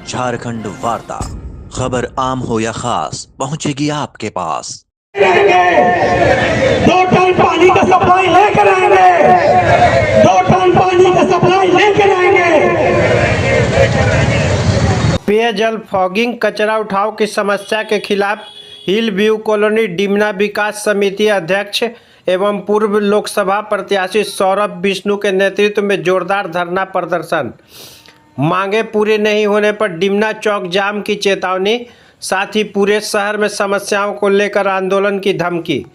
झारखंड वार्ता, खबर आम हो या खास पहुंचेगी आपके पास। 2 टन पानी का सप्लाई लेकर आएंगे, 2 टन पानी का सप्लाई लेकर आएंगे। पेयजल फॉगिंग कचरा उठाव की समस्या के खिलाफ हिल व्यू कॉलोनी डिमना विकास समिति अध्यक्ष एवं पूर्व लोकसभा प्रत्याशी सौरभ विष्णु के नेतृत्व में जोरदार धरना प्रदर्शन। मांगे पूरे नहीं होने पर डिमना चौक जाम की चेतावनी, साथ ही पूरे शहर में समस्याओं को लेकर आंदोलन की धमकी।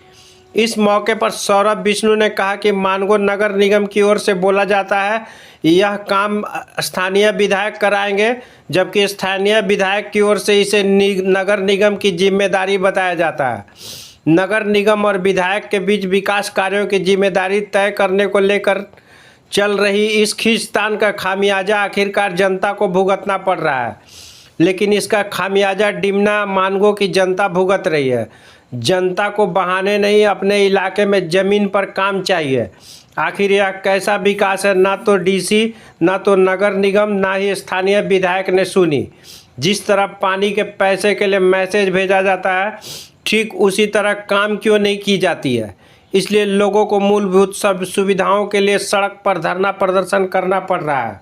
इस मौके पर सौरभ विष्णु ने कहा कि मानगो नगर निगम की ओर से बोला जाता है यह काम स्थानीय विधायक कराएंगे, जबकि स्थानीय विधायक की ओर से इसे नगर निगम की जिम्मेदारी बताया जाता है। नगर निगम और विधायक के बीच विकास कार्यों की जिम्मेदारी तय करने को लेकर चल रही इस खींचतान का खामियाजा आखिरकार जनता को भुगतना पड़ रहा है, लेकिन इसका खामियाजा डिमना मानगो की जनता भुगत रही है। जनता को बहाने नहीं, अपने इलाके में ज़मीन पर काम चाहिए। आखिर यह कैसा विकास है, ना तो डीसी, ना तो नगर निगम, ना ही स्थानीय विधायक ने सुनी। जिस तरह पानी के पैसे के लिए मैसेज भेजा जाता है, ठीक उसी तरह काम क्यों नहीं की जाती है। इसलिए लोगों को मूलभूत सब सुविधाओं के लिए सड़क पर धरना प्रदर्शन करना पड़ रहा है।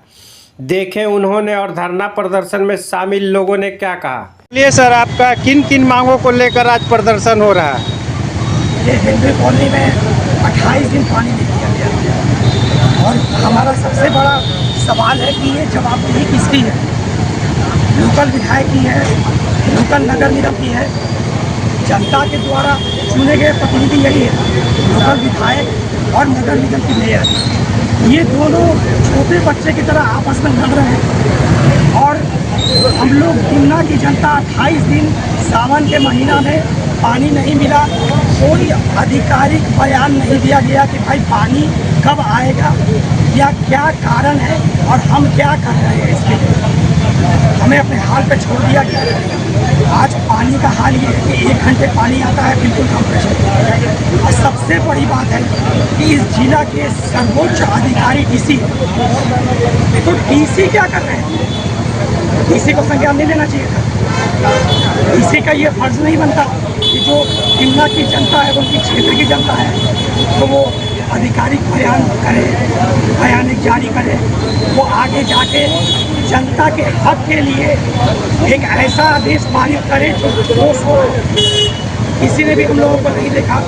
देखें उन्होंने और धरना प्रदर्शन में शामिल लोगों ने क्या कहा। चलिए सर, आपका किन किन मांगों को लेकर आज प्रदर्शन हो रहा है? ये हिंदू कॉलोनी में 28 दिन पानी नहीं दिया गया और हमारा सबसे बड़ा सवाल है कि ये जवाबदेही किसकी है। लोकल विधायक की है, लोकल नगर निगम की है, जनता के द्वारा चुने गए प्रतिनिधि यही है, लोकल विधायक और नगर निगम की मेयर। ये दोनों छोटे बच्चे की तरह आपस में लड़ रहे हैं और हम लोग डिमना की जनता 28 दिन सावन के महीना में पानी नहीं मिला। कोई आधिकारिक बयान नहीं दिया गया कि भाई पानी कब आएगा या क्या कारण है और हम क्या कर रहे हैं इसके लिए। हमें अपने हाल पे छोड़ दिया गया। आज पानी का हाल ये है कि 1 घंटे पानी आता है, बिल्कुल कम प्रेशर। और सबसे बड़ी बात है कि इस जिला के सर्वोच्च अधिकारी डीसी, देखो डीसी क्या कर रहे हैं, डीसी को संज्ञान नहीं लेना चाहिए था। डीसी का ये फर्ज नहीं बनता कि जो डिमना की जनता है, उनकी क्षेत्र की जनता है, तो वो आधिकारिक बयान करे, बयान जारी करे, वो आगे जाके जनता के हक के लिए एक ऐसा आदेश पारित करे जो ठोस हो। किसी ने भी हम लोगों को नहीं देखा,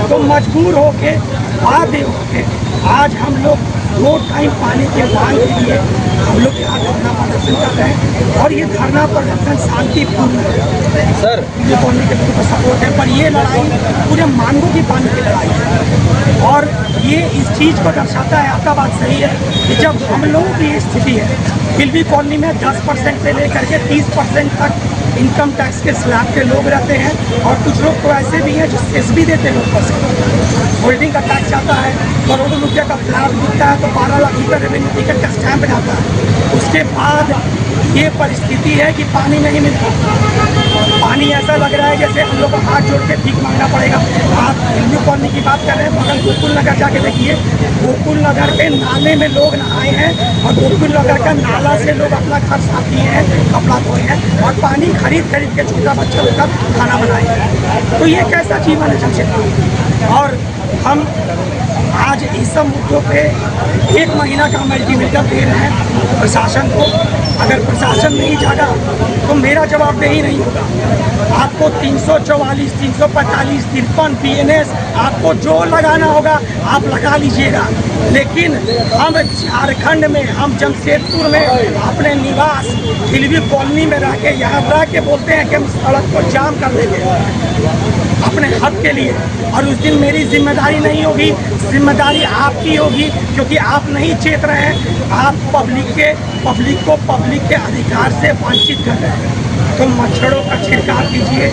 तो मजबूर होके बाध्य होके आज हम लोग 2 टाइम पानी के मांग के लिए हम लोग यहाँ धरना प्रदर्शन कर रहे हैं और ये धरना प्रदर्शन शांतिपूर्ण है सर। ये कॉलोनी के लोगों का सपोर्ट है, पर ये लड़ाई पूरे मानगो की पानी की लड़ाई है और ये इस चीज़ को दर्शाता है। आपका बात सही है कि जब हम लोगों की स्थिति है, हिलवी कॉलोनी में 10% से लेकर के 30% तक इनकम टैक्स के स्लैब के लोग रहते हैं और कुछ लोग तो ऐसे भी हैं जो सेस भी देते हैं ऊपर से। होल्डिंग का टैक्स जाता है, करोड़ों रुपये का फ्लैट बिकता है तो 12 लाख रुपये रेवेन्यू टिकट का स्टैम्प जाता है। उसके बाद ये परिस्थिति है कि पानी नहीं मिलता। पानी ऐसा लग रहा है जैसे हम लोग को हाथ जोड़ के भीख मांगना पड़ेगा। आप हिंदू कॉलोनी की बात कर रहे हैं, बगल गोकुल नगर जाके देखिए, गोकुल नगर के नाले में लोग नहाए हैं और गोकुल नगर का नाला से लोग अपना घर साफ किए हैं, कपड़ा धोए हैं और पानी खरीद के छोटा बच्चा लोग का खाना बनाए हैं। तो ये कैसा जीवन है जमशेदपुर। और हम आज इस सब मुद्दों पे 1 महीना का अल्टीमेटम दे रहे हैं प्रशासन को। अगर प्रशासन नहीं जागा तो मेरा जवाबदेही नहीं होगा। आपको 344, 345, 53 BNS आपको जो लगाना होगा आप लगा लीजिएगा, लेकिन हम झारखंड में, हम जमशेदपुर में अपने निवास हिलवी कॉलोनी में रह के यहाँ रह के बोलते हैं कि हम सड़क को जाम कर देंगे अपने हक के लिए। और उस दिन मेरी जिम्मेदारी नहीं होगी, जिम्मेदारी आपकी होगी, क्योंकि आप नहीं चेत रहे हैं। आप पब्लिक को पब्लिक के अधिकार से वंचित कर रहे हैं। तो मच्छरों का छिड़काव कीजिए,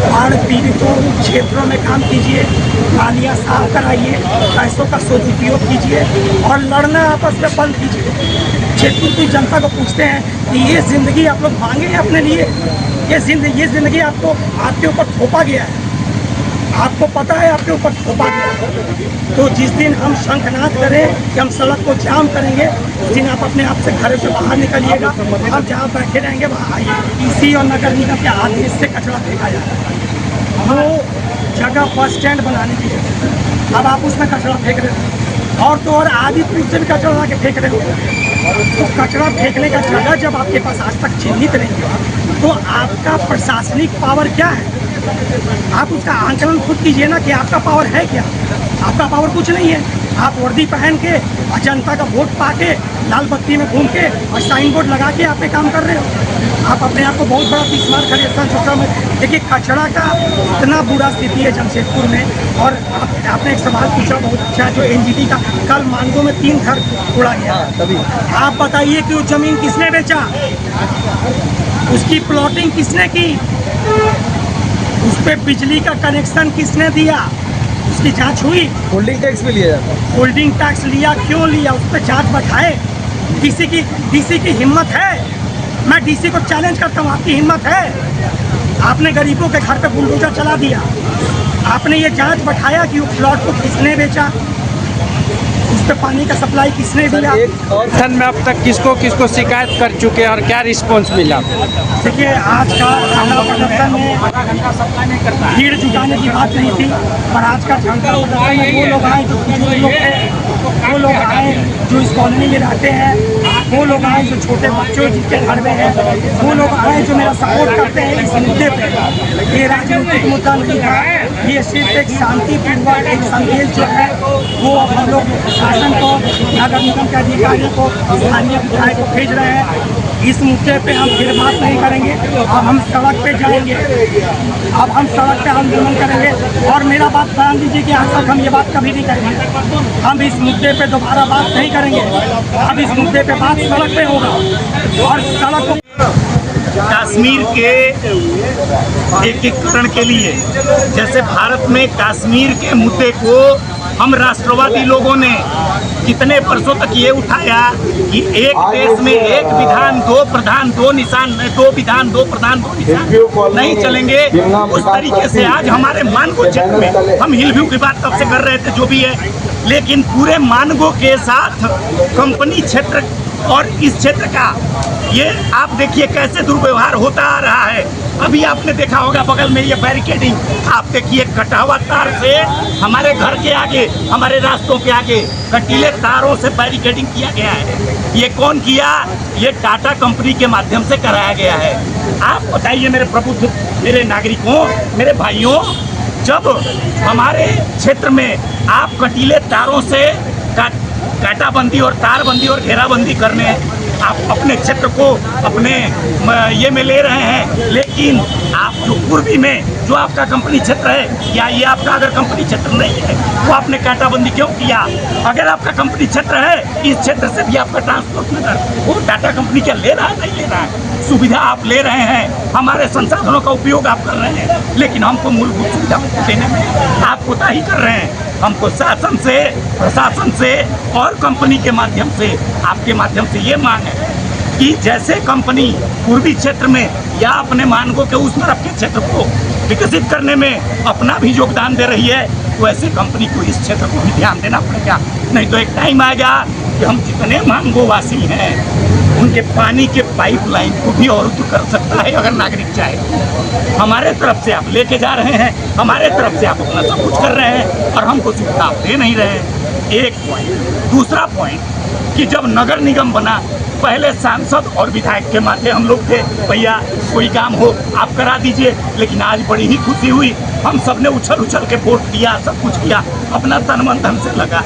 बाढ़ पीड़ितों क्षेत्रों में काम कीजिए, नालियाँ साफ कराइए, पैसों का सदुपयोग कीजिए और लड़ना आपस में बंद कीजिए। क्षेत्र की जनता को पूछते हैं कि ये ज़िंदगी आप लोग मांगे हैं अपने लिए, ये ज़िंदगी आपको आपके ऊपर थोपा गया है। आपको पता है आपके ऊपर थोपा गया। तो जिस दिन हम शंखनाद करें कि हम सड़क को जाम करेंगे, उस दिन आप अपने आप से घर से बाहर निकलिएगा। हम जहाँ बैठे रहेंगे वहाँ आइए। इसी और नगर निगम के आदेश से कचरा फेंका जा रहा है। वो जगह बस स्टैंड बनाने की जगह, अब आप उसमें कचरा फेंक रहे हो। और तो और आदिपुर से भी कचरा ला के फेंक रहे हो। तो कचरा फेंकने का जगह जब आपके पास आज तक चिन्हित नहीं हुआ, तो आपका प्रशासनिक पावर क्या है? आप उसका आंकलन खुद कीजिए ना कि आपका पावर है क्या। आपका पावर कुछ नहीं है। आप वर्दी पहन के और जनता का वोट पाके लाल बत्ती में घूम के और साइन बोर्ड लगा के आप ये काम कर रहे हो। आप अपने आप को बहुत बड़ा तीसमार खड़े छोटा में। देखिए, कचरा का इतना बुरा स्थिति है जमशेदपुर में। और आपने एक सवाल पूछा बहुत अच्छा, जो एनजीटी का, कल मानगो में 3 घर उड़ा गया। तभी आप बताइए कि वो जमीन किसने बेचा, उसकी प्लॉटिंग किसने की, उस पर बिजली का कनेक्शन किसने दिया, उसकी जांच हुई? होल्डिंग टैक्स भी लिया जाता है। होल्डिंग टैक्स लिया, क्यों लिया? उस पर जांच बैठाए। डीसी की हिम्मत है? मैं डीसी को चैलेंज करता हूँ, आपकी हिम्मत है? आपने गरीबों के घर पे बुलडोजर चला दिया। आपने ये जांच बैठाया कि वो प्लॉट को किसने बेचा, उस पर पानी का सप्लाई किसने दिया? संगठन में अब तक किसको किसको शिकायत कर चुके हैं और क्या रिस्पॉन्स मिला? देखिए, आज का झंडा प्रदर्शन में भीड़ जुटाने की बात नहीं थी, पर आज का झंडा प्रदर्शन में वो लोग आए जो बुजुर्ग लोग थे, वो लोग आए जो इस कॉलोनी में रहते हैं, वो लोग आए जो छोटे बच्चों जिसके घर में है, वो लोग आए जो मेरा सपोर्ट करते हैं इस मुद्दे पे। ये राजनीतिक मुद्दा नहीं है, ये सिर्फ एक शांतिपूर्वक एक संदेश जो है वो हम लोग शासन को, नगर निगम के अधिकारियों को, स्थानीय विधायक को भेज रहे हैं। इस मुद्दे पे हम फिर बात नहीं करेंगे। अब हम सड़क पे जाएंगे, अब हम सड़क पे आंदोलन करेंगे। और मेरा बात ध्यान दीजिए कि आज तक हम ये बात कभी नहीं करेंगे। हम इस मुद्दे पे दोबारा बात नहीं करेंगे। अब इस मुद्दे पे बात सड़क पे होगा और सड़क को कश्मीर के एकीकरण के लिए, जैसे भारत में कश्मीर के मुद्दे को हम राष्ट्रवादी लोगों ने कितने वर्षों तक ये उठाया कि एक देश में एक विधान दो प्रधान दो निशान, दो विधान दो प्रधान दो निशान नहीं चलेंगे। उस तरीके से आज हमारे मानगो क्षेत्र में, हम हिल व्यू की बात तब से कर रहे थे जो भी है, लेकिन पूरे मानगो के साथ कंपनी क्षेत्र और इस क्षेत्र का ये आप देखिए कैसे दुर्व्यवहार होता आ रहा है। अभी आपने देखा होगा बगल में ये बैरिकेडिंग, आप देखिए कटा हुआ तार से हमारे घर के आगे, हमारे रास्तों के आगे कटीले तारों से बैरिकेडिंग किया गया है। ये कौन किया? ये टाटा कंपनी के माध्यम से कराया गया है। आप बताइए मेरे प्रबुद्ध, मेरे नागरिकों, मेरे भाइयों, जब हमारे क्षेत्र में आप कटीले तारों से कांटाबंदी और तारबंदी और घेराबंदी करने आप अपने क्षेत्र को अपने ये में ले रहे हैं, लेकिन आप जो पूर्वी में जो आपका कंपनी क्षेत्र है, या ये आपका अगर कंपनी क्षेत्र नहीं है तो आपने कांटाबंदी क्यों किया? अगर आपका कंपनी क्षेत्र है, इस क्षेत्र से भी आपका ट्रांसपोर्ट नगर वो टाटा कंपनी क्या ले रहा है? नहीं ले रहा है। सुविधा आप ले रहे हैं, हमारे संसाधनों का उपयोग आप कर रहे हैं, लेकिन हमको मूलभूत सुविधा देने में आप कोताही कर रहे हैं। हमको शासन से, प्रशासन से और कंपनी के माध्यम से, आपके माध्यम से ये मांग है कि जैसे कंपनी पूर्वी क्षेत्र में या अपने मानगो के उस तरफ के क्षेत्र को विकसित करने में अपना भी योगदान दे रही है, वैसे कंपनी को इस क्षेत्र को भी ध्यान देना पड़ेगा। नहीं तो एक टाइम आएगा कि हम जितने मानगो वासी हैं उनके पानी के पाइपलाइन को भी अवरुद्ध कर सकता है अगर नागरिक चाहे। हमारे तरफ से आप लेके जा रहे हैं, हमारे तरफ से आप अपना सब कुछ कर रहे हैं और हमको सुविधा आप दे नहीं रहे हैं। एक पॉइंट। दूसरा पॉइंट कि जब नगर निगम बना, पहले सांसद और विधायक के माध्यम हम लोग थे, भैया कोई काम हो आप करा दीजिए, लेकिन आज बड़ी ही खुशी हुई, हम सब ने उछल के वोट दिया, सब कुछ किया, अपना तन मन धन से लगा।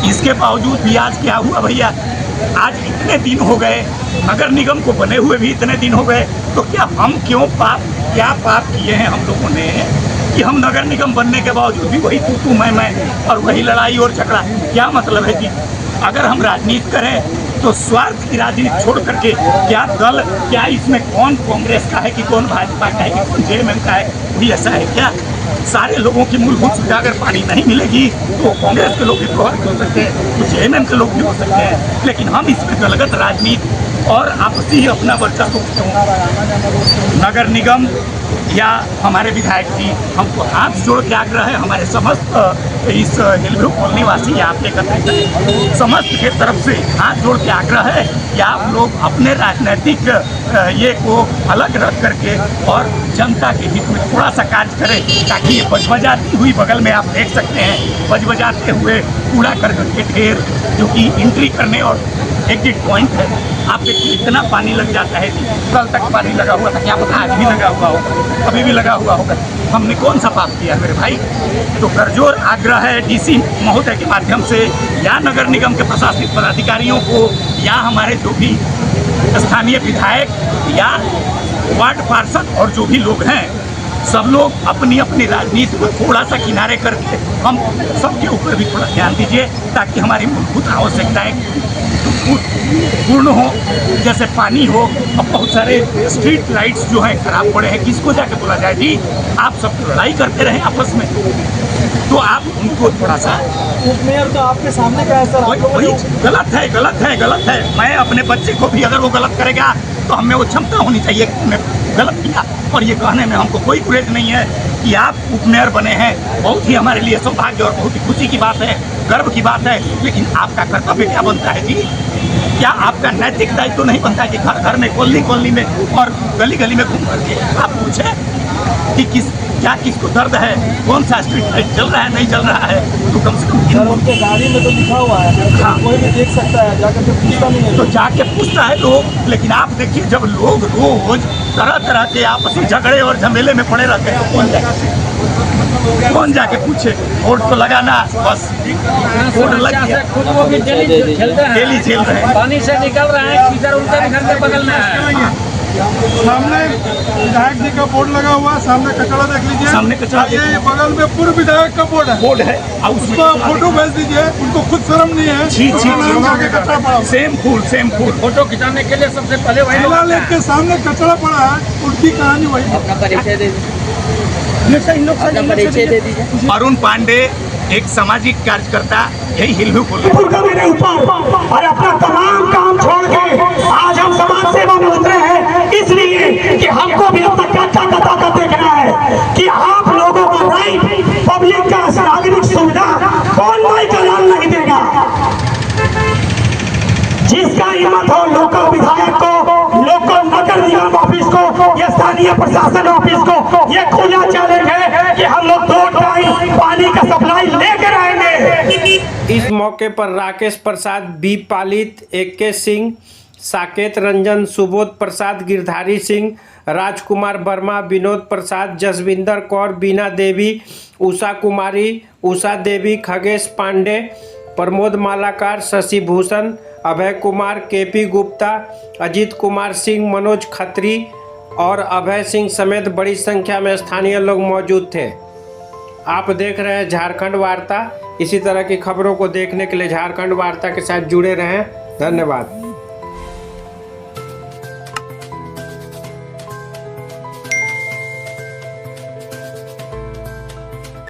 इसके बावजूद भी आज क्या हुआ भैया? आज इतने दिन हो गए, नगर निगम को बने हुए भी इतने दिन हो गए, तो क्या हम क्या पाप किए हैं हम लोगों ने कि हम नगर निगम बनने के बावजूद भी वही तू मैं और वही लड़ाई और झगड़ा? क्या मतलब है जी? अगर हम राजनीति करें तो स्वार्थ की राजनीति छोड़ करके, क्या दल, क्या इसमें कौन कांग्रेस का है कि कौन भाजपा का है कि कौन जेएमएम का है, भी ऐसा है क्या? सारे लोगों की मूलभूत सुविधा अगर पानी नहीं मिलेगी तो कांग्रेस के लोग भी प्रभावित हो सकते हैं, तो जेएमएम के लोग भी हो सकते हैं, लेकिन हम इसमें दलगत राजनीति और आपसी अपना वर्चस्व नगर निगम या हमारे विधायक जी हमको हाथ जोड़ के आग्रह है, हमारे समस्त इस हिलव्यू कॉलोनी वासी यहाँ पे एकत्रित है, समस्त के तरफ से हाथ जोड़ के आग्रह है कि आप लोग अपने राजनीतिक ये को अलग रख करके और जनता के हित में थोड़ा सा कार्य करें, ताकि ये बजबजाती हुई बगल में आप देख सकते हैं बजबजाते हुए कूड़ा करकट के ढेर जो कि एंट्री करने और एग्जिट पॉइंट है, आप देखिए इतना पानी लग जाता है कि कल तक पानी लगा हुआ था, क्या पता आज भी लगा हुआ होगा, अभी भी लगा हुआ होगा। हमने कौन सा पाप किया मेरे भाई? तो करजोर आग्रह है डीसी महोदय के माध्यम से या नगर निगम के प्रशासनिक पदाधिकारियों को या हमारे जो भी स्थानीय विधायक या वार्ड पार्षद और जो भी लोग हैं, सब लोग अपनी अपनी राजनीति को थोड़ा सा किनारे करके हम सबके ऊपर भी थोड़ा ध्यान दीजिए, ताकि हमारी मूलभूत आवश्यकताएं पूर्ण हो, जैसे पानी हो। अब बहुत सारे स्ट्रीट लाइट्स जो हैं खराब पड़े हैं, किसको जाके बोला जाए जी आप सब लड़ाई करते रहे आपस में, तो आप उनको थोड़ा सा उपमेयर तो आपके सामने का है सर, वही गलत है। मैं अपने बच्चे को भी अगर वो गलत करेगा तो हमें वो क्षमता होनी चाहिए कि उसने गलत किया, और ये कहने में हमको कोई गुरेज नहीं है कि आप उपमेयर बने हैं। बहुत ही हमारे लिए सौभाग्य और बहुत ही खुशी की बात है, गर्व की बात है, लेकिन आपका कर्तव्य क्या बनता है जी? क्या आपका नैतिक दायित्व तो नहीं बनता कि घर घर में, कोल्ली में और गली गली में घूम करके आप पूछें कि किसको दर्द है, कौन सा स्ट्रीट लाइट चल रहा है नहीं चल रहा है, तो कम से कम उनके गाड़ी में तो लिखा हुआ है, हाँ, कोई भी देख सकता है, जाकर के पूछता नहीं है, तो जाके पूछता है लोग। लेकिन आप देखिए जब लोग रोज तरह तरह के आपसी झगड़े और झमेले में पड़े रहते हैं, तो कौन जाके पूछे? वोट तो लगाना, बस वोट लग गया, खुद वो भी डेली झेल रहे हैं, पानी से निकल रहे हैं, कीचड़ उनके भी घर के बगल में है। सामने विधायक जी का बोर्ड लगा हुआ है, सामने कचरा देख लीजिए, सामने कचरा ये बगल में पूर्व विधायक का बोर्ड है, और उसको आप फोटो भेज दीजिए, उनको खुद शर्म नहीं है, कचरा पड़ा, सेम फूल फोटो खिंचाने के लिए सबसे पहले वही लोग महिला लेक के सामने कचरा पड़ा है, उनकी कहानी वही है। अपना परिचय दे दीजिए। अरुण पांडे, एक सामाजिक कार्यकर्ता, यही हिलव्यू कॉलोनी। मेरे ऊपर और अपना तमाम काम छोड़ के आज हम समाज सेवा में उतरे हैं, इसलिए कि हमको भी अब तक का देखना है कि आप लोगों का राइट, पब्लिक का नागरिक सुविधा कौन माई का लाल नहीं देगा। जिसका हिम्मत हो लोकल विधायक को, लोकल नगर निगम ऑफिस को या स्थानीय प्रशासन ऑफिस को, ये खुला चैलेंज है कि हम लोग 2 टाइम पानी का सप्लाई लेकर आएंगे। इस मौके पर राकेश प्रसाद, बी पालित, AK सिंह, साकेत रंजन, सुबोध प्रसाद, गिरधारी सिंह, राजकुमार वर्मा, विनोद प्रसाद, जसविंदर कौर, बीना देवी, उषा कुमारी, उषा देवी, खगेश पांडे, प्रमोद मालाकार, शशि भूषण, अभय कुमार, KP गुप्ता, अजीत कुमार सिंह, मनोज खत्री और अभय सिंह समेत बड़ी संख्या में स्थानीय लोग मौजूद थे। आप देख रहे हैं झारखंड वार्ता। इसी तरह की खबरों को देखने के लिए झारखंड वार्ता के साथ जुड़े रहें। धन्यवाद।